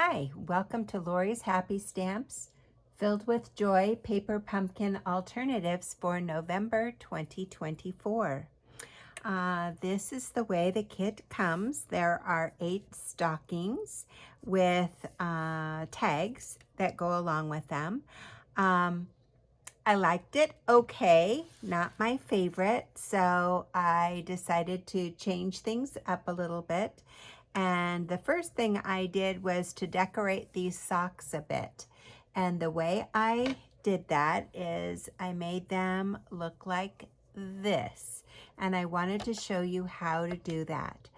Hi, welcome to Lori's Happy Stamps, filled with joy paper pumpkin alternatives for November 2024. This is the way the kit comes. There are 8 stockings with tags that go along with them. I liked it okay, not my favorite, so I decided to change things up a little bit. And the first thing I did was to decorate these socks a bit. And the way I did that is I made them look like this. And I wanted to show you how to do that.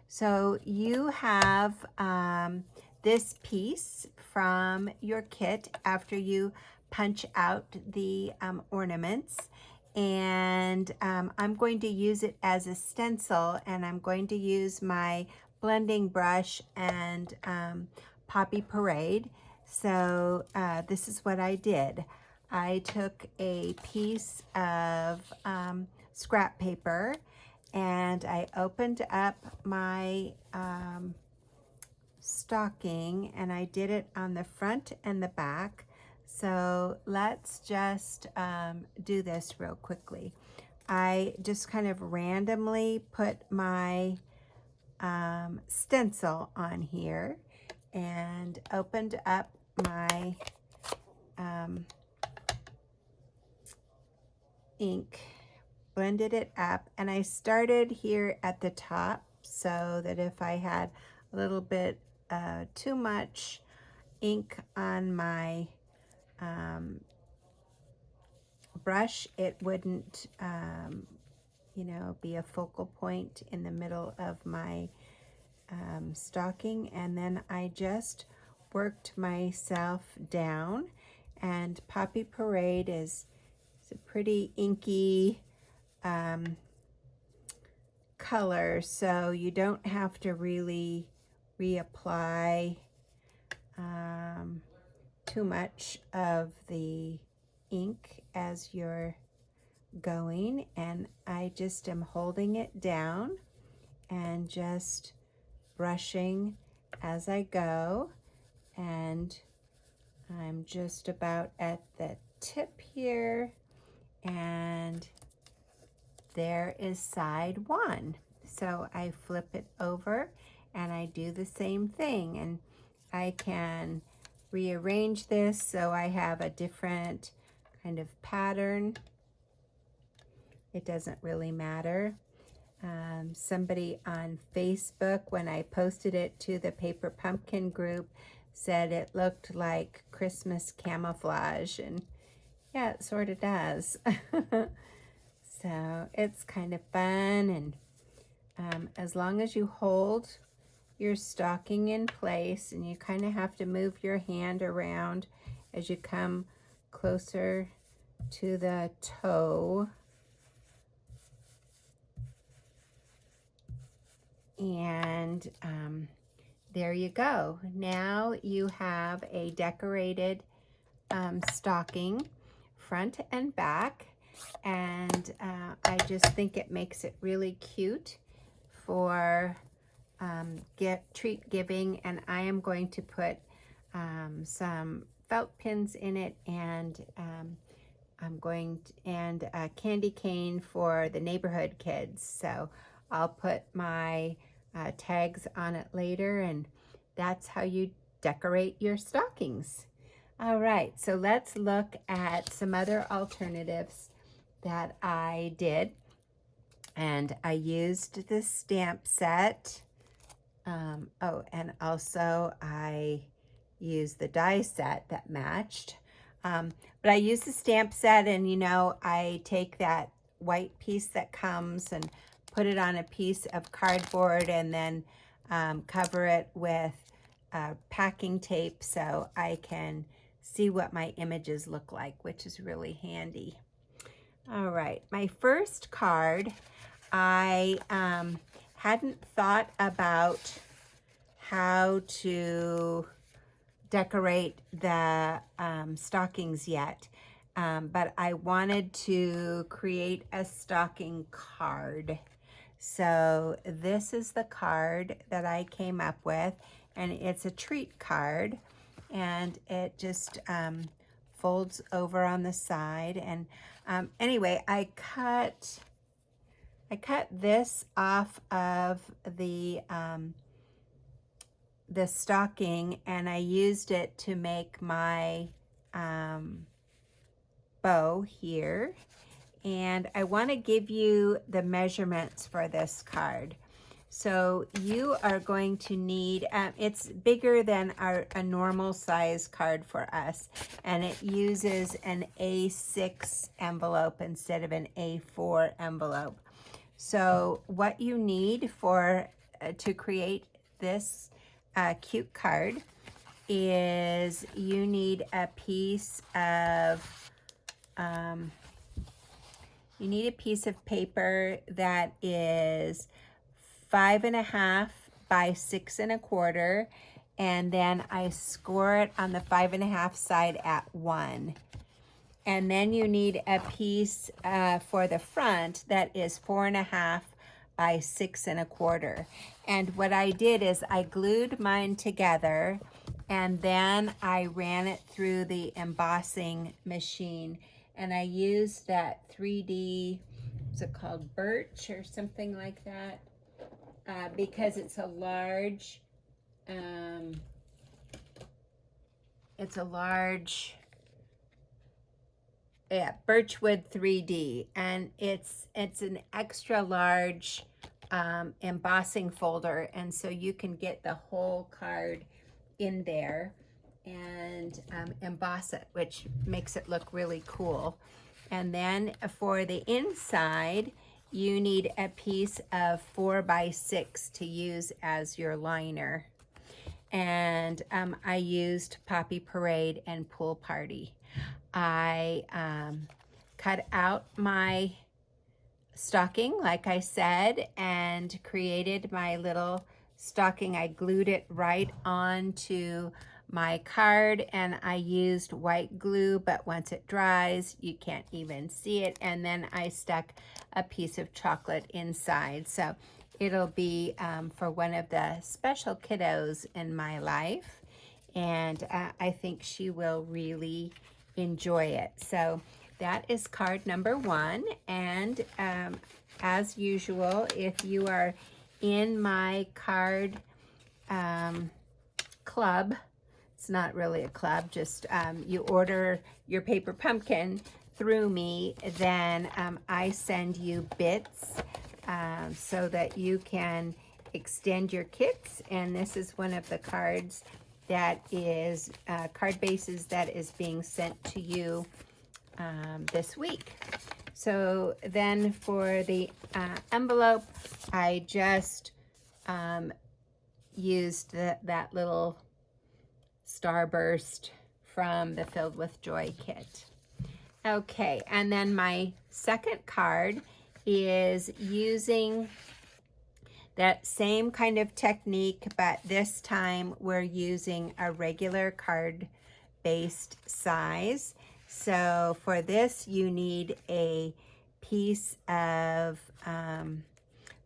So you have this piece from your kit after you punch out the ornaments, and I'm going to use it as a stencil, and I'm going to use my blending brush and Poppy Parade. So this is what I did. I took a piece of scrap paper and I opened up my stocking, and I did it on the front and the back. So let's just do this real quickly. I just kind of randomly put my stencil on here and opened up my ink, blended it up, and I started here at the top so that if I had a little bit too much ink on my brush, it wouldn't be a focal point in the middle of my stocking. And then I just worked myself down, and Poppy Parade is a pretty inky color, so you don't have to really reapply too much of the ink as you're going. And I just am holding it down and just brushing as I go, and I'm just about at the tip here, and there is side 1. So I flip it over and I do the same thing, and I can rearrange this so I have a different kind of pattern. It doesn't really matter. Somebody on Facebook, when I posted it to the Paper Pumpkin group, said it looked like Christmas camouflage, and yeah, it sort of does. So it's kind of fun, and as long as you hold your stocking in place, and you kind of have to move your hand around as you come closer to the toe. And there you go. Now you have a decorated stocking, front and back, and I just think it makes it really cute for treat giving. And I am going to put some felt pins in it, and I'm going to, and a candy cane for the neighborhood kids. So I'll put my tags on it later, and that's how you decorate your stockings. All right, so let's look at some other alternatives that I did. And I used the stamp set. Oh, and also I used the die set that matched. But I use the stamp set, and I take that white piece that comes and put it on a piece of cardboard, and then cover it with packing tape so I can see what my images look like, which is really handy. All right, my first card, I hadn't thought about how to decorate the stockings yet, but I wanted to create a stocking card. So this is the card that I came up with, and it's a treat card, and it just folds over on the side. And anyway, I cut this off of the stocking, and I used it to make my bow here. And I want to give you the measurements for this card. So you are going to need, it's bigger than a normal size card for us, and it uses an A6 envelope instead of an A4 envelope. So what you need for to create this cute card is you need a piece of paper that is 5.5 by 6.25, and then I score it on the 5.5 side at 1. And then you need a piece for the front that is 4.5 by 6.25. And what I did is I glued mine together, and then I ran it through the embossing machine, and I used that 3D, what's it called, birch or something like that, because it's a large, Birchwood 3D, and it's an extra large embossing folder, and so you can get the whole card in there and emboss it, which makes it look really cool. And then for the inside, you need a piece of 4 by 6 to use as your liner. And I used Poppy Parade and Pool Party. I cut out my stocking, like I said, and created my little stocking. I glued it right onto my card, and I used white glue, but once it dries, you can't even see it. And then I stuck a piece of chocolate inside. So it'll be for one of the special kiddos in my life, and I think she will really enjoy it. So that is card number 1. And as usual, if you are in my card club, it's not really a club, just you order your paper pumpkin through me, then I send you bits so that you can extend your kits. And this is one of the cards that is card bases that is being sent to you this week. So then for the envelope, I just used that little starburst from the Filled with Joy kit. Okay, and then my second card is using that same kind of technique, but this time we're using a regular card-based size. So for this, you need a piece of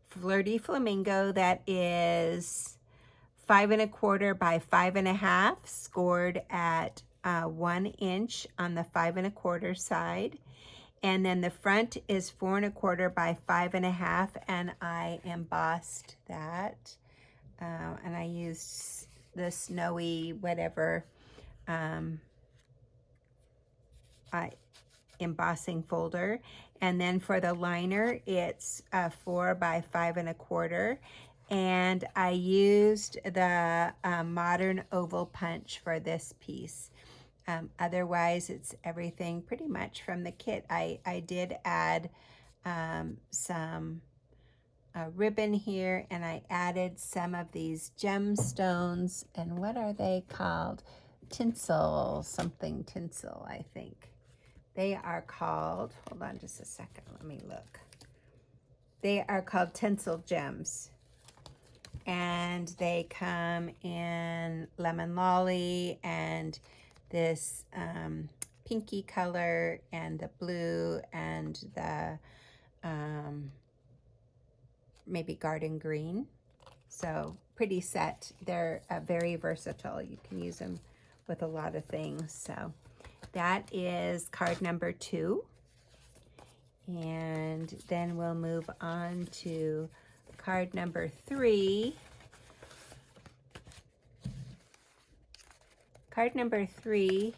Flirty Flamingo that is 5.25 by 5.5, scored at 1 inch on the 5.25 side. And then the front is 4.25 by 5.5, and I embossed that. And I used the snowy whatever embossing folder. And then for the liner, it's 4 by 5.25. And I used the Modern Oval Punch for this piece. Otherwise, it's everything pretty much from the kit. I did add some ribbon here, and I added some of these gemstones. And what are they called? Tinsel, something tinsel, I think. They are called, hold on just a second, let me look. They are called tinsel gems. And they come in lemon lolly and this pinky color and the blue and the maybe garden green. So pretty set. They're very versatile. You can use them with a lot of things. So that is card number 2. And then we'll move on to card number 3. Card number 3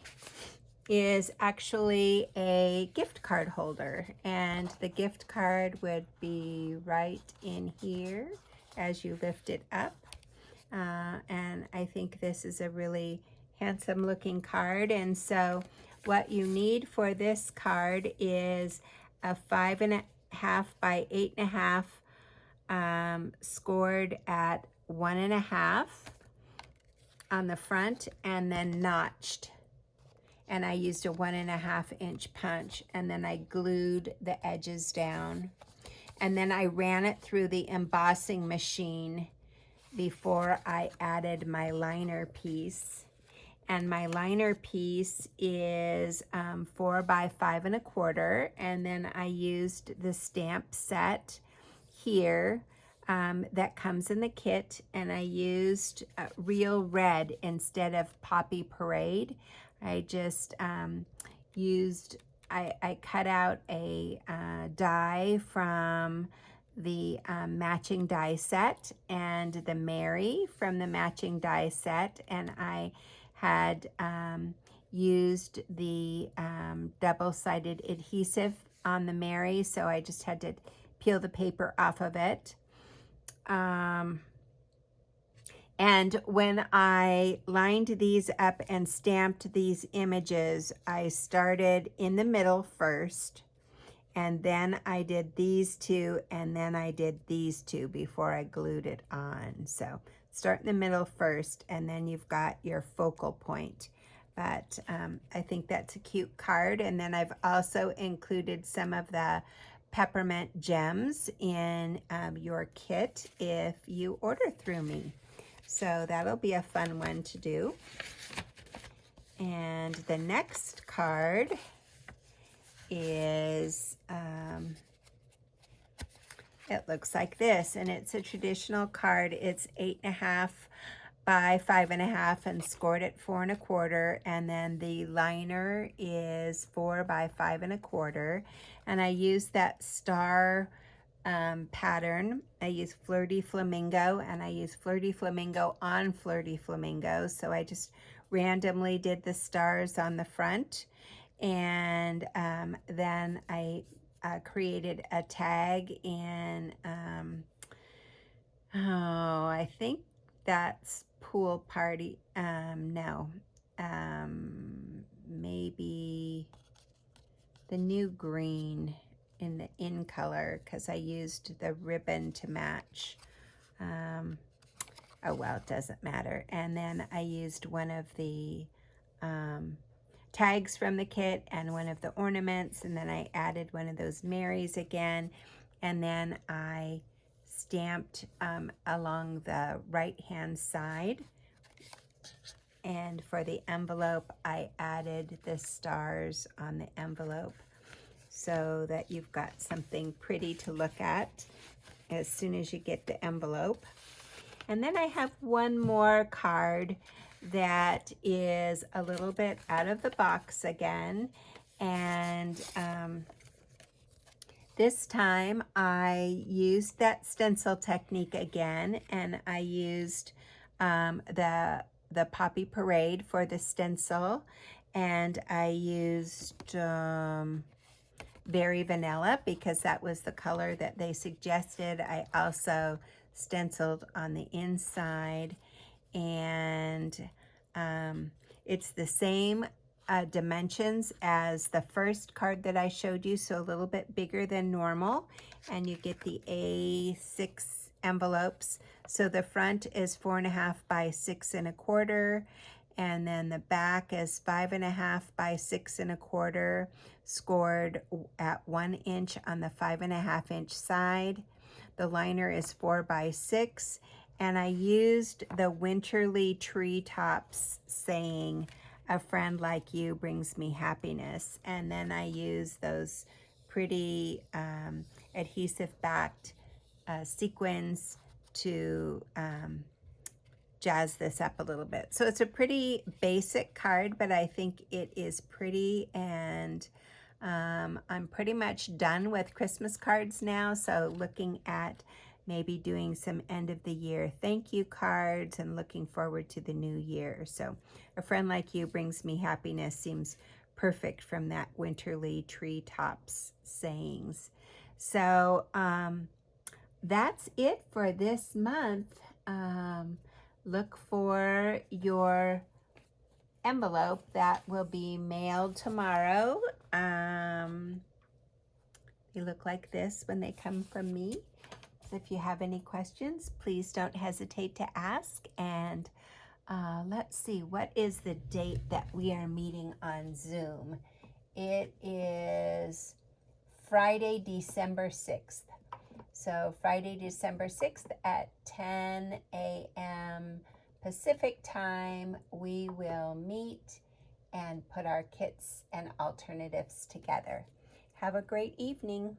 is actually a gift card holder, and the gift card would be right in here as you lift it up. And I think this is a really handsome looking card. And so what you need for this card is a 5.5 by 8.5 scored at 1.5 on the front and then notched. And I used a 1.5 inch punch, and then I glued the edges down. And then I ran it through the embossing machine before I added my liner piece. And my liner piece is 4 by 5.25, and then I used the stamp set here that comes in the kit, and I used real red instead of Poppy Parade. I just I cut out a die from the matching die set and the Mary from the matching die set, and I had used the double-sided adhesive on the Mary, so I just had to peel the paper off of it. And when I lined these up and stamped these images, I started in the middle first, and then I did these two, and then I did these two before I glued it on. So start in the middle first, and then you've got your focal point. But I think that's a cute card. And then I've also included some of the peppermint gems in your kit if you order through me. So that'll be a fun one to do. And the next card is, it looks like this, and it's a traditional card. It's 8.5 by 5.5 and scored at 4.25, and then the liner is 4 by 5.25, and I used that star pattern. I use Flirty Flamingo, and I use Flirty Flamingo on Flirty Flamingo, so I just randomly did the stars on the front, and then I created a tag in I think that's Pool Party. No, maybe the new green in the in color, because I used the ribbon to match. Oh well, it doesn't matter. And then I used one of the tags from the kit and one of the ornaments, and then I added one of those Marys again, and then I stamped along the right hand side, and for the envelope I added the stars on the envelope so that you've got something pretty to look at as soon as you get the envelope. And then I have one more card that is a little bit out of the box again, and this time I used that stencil technique again, and I used the Poppy Parade for the stencil, and I used Berry Vanilla because that was the color that they suggested. I also stenciled on the inside, and it's the same dimensions as the first card that I showed you, so a little bit bigger than normal, and you get the A6 envelopes. So the front is 4.5 by 6.25, and then the back is 5.5 by 6.25, scored at 1 inch on the 5.5 inch side. The liner is 4 by 6, and I used the Winterly Treetops saying, "A friend like you brings me happiness," and then I use those pretty adhesive backed sequins to jazz this up a little bit. So it's a pretty basic card, but I think it is pretty, and I'm pretty much done with Christmas cards now, so looking at maybe doing some end of the year thank you cards and looking forward to the new year. So a friend like you brings me happiness seems perfect from that Winterly Treetops sayings. So that's it for this month. Look for your envelope that will be mailed tomorrow. They look like this when they come from me. So if you have any questions, please don't hesitate to ask. And let's see, what is the date that we are meeting on Zoom? It is Friday, December 6th. So Friday, December 6th at 10 a.m. Pacific time, we will meet and put our kits and alternatives together. Have a great evening.